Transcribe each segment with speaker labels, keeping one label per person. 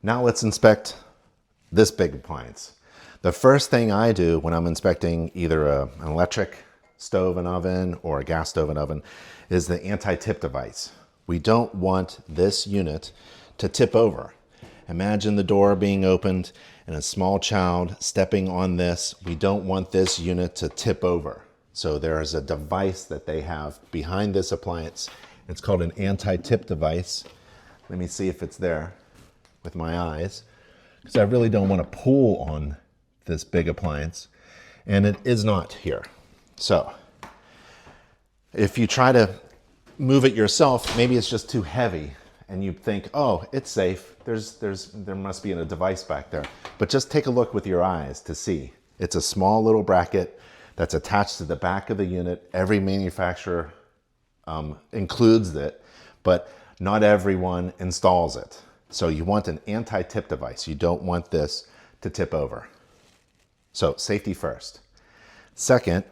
Speaker 1: Now let's inspect this big appliance. The first thing I do when I'm inspecting either an electric stove and oven or a gas stove and oven is the anti-tip device. We don't want this unit to tip over. Imagine the door being opened and a small child stepping on this. We don't want this unit to tip over. So there is a device that they have behind this appliance. It's called an anti-tip device. Let me see if it's there with my eyes, because I really don't want to pull on this big appliance, and it is not here. So if you try to move it yourself, maybe it's just too heavy and you think, oh, it's safe. There must be a device back there. But just take a look with your eyes to see. It's a small little bracket that's attached to the back of the unit. Every manufacturer includes it, but not everyone installs it. So you want an anti-tip device. You don't want this to tip over. So safety first. Second,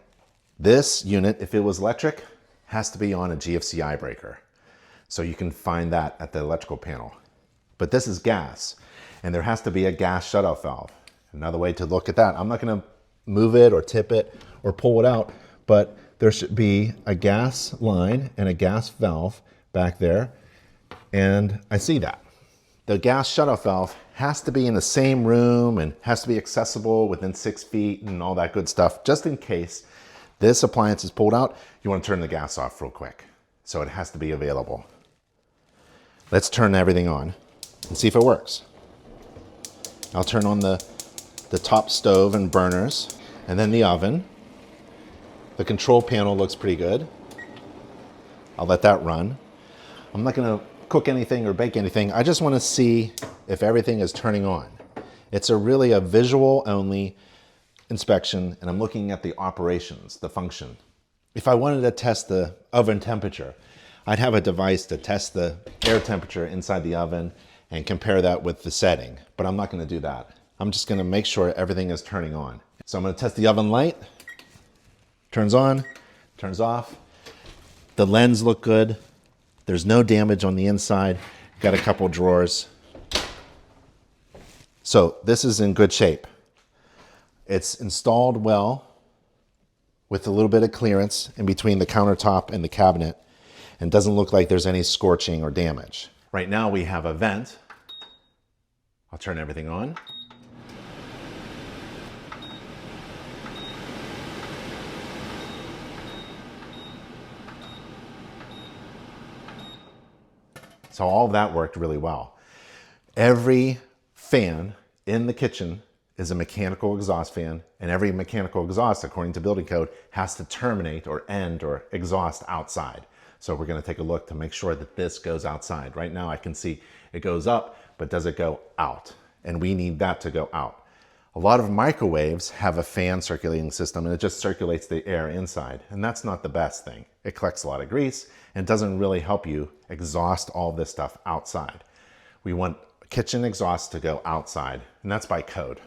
Speaker 1: this unit, if it was electric, has to be on a GFCI breaker. So you can find that at the electrical panel. But this is gas, and there has to be a gas shutoff valve. Another way to look at that, I'm not gonna move it or tip it or pull it out, but there should be a gas line and a gas valve back there, and I see that. The gas shutoff valve has to be in the same room and has to be accessible within 6 feet and all that good stuff, just in case this appliance is pulled out, you want to turn the gas off real quick. So it has to be available. Let's turn everything on and see if it works. I'll turn on the top stove and burners, and then the oven. The control panel looks pretty good. I'll let that run. I'm not gonna cook anything or bake anything. I just wanna see if everything is turning on. It's really a visual only inspection, and I'm looking at the operations, the function. If I wanted to test the oven temperature, I'd have a device to test the air temperature inside the oven and compare that with the setting, but I'm not gonna do that. I'm just gonna make sure everything is turning on. So I'm gonna test the oven light. Turns on, turns off. The lens look good. There's no damage on the inside. Got a couple drawers. So this is in good shape. It's installed well with a little bit of clearance in between the countertop and the cabinet, and doesn't look like there's any scorching or damage. Right now we have a vent. I'll turn everything on. So all of that worked really well. Every fan in the kitchen is a mechanical exhaust fan, and every mechanical exhaust, according to building code, has to terminate or end or exhaust outside. So we're gonna take a look to make sure that this goes outside. Right now I can see it goes up, but does it go out? And we need that to go out. A lot of microwaves have a fan circulating system, and it just circulates the air inside, and that's not the best thing. It collects a lot of grease and doesn't really help you exhaust all this stuff outside. We want kitchen exhaust to go outside, and that's by code.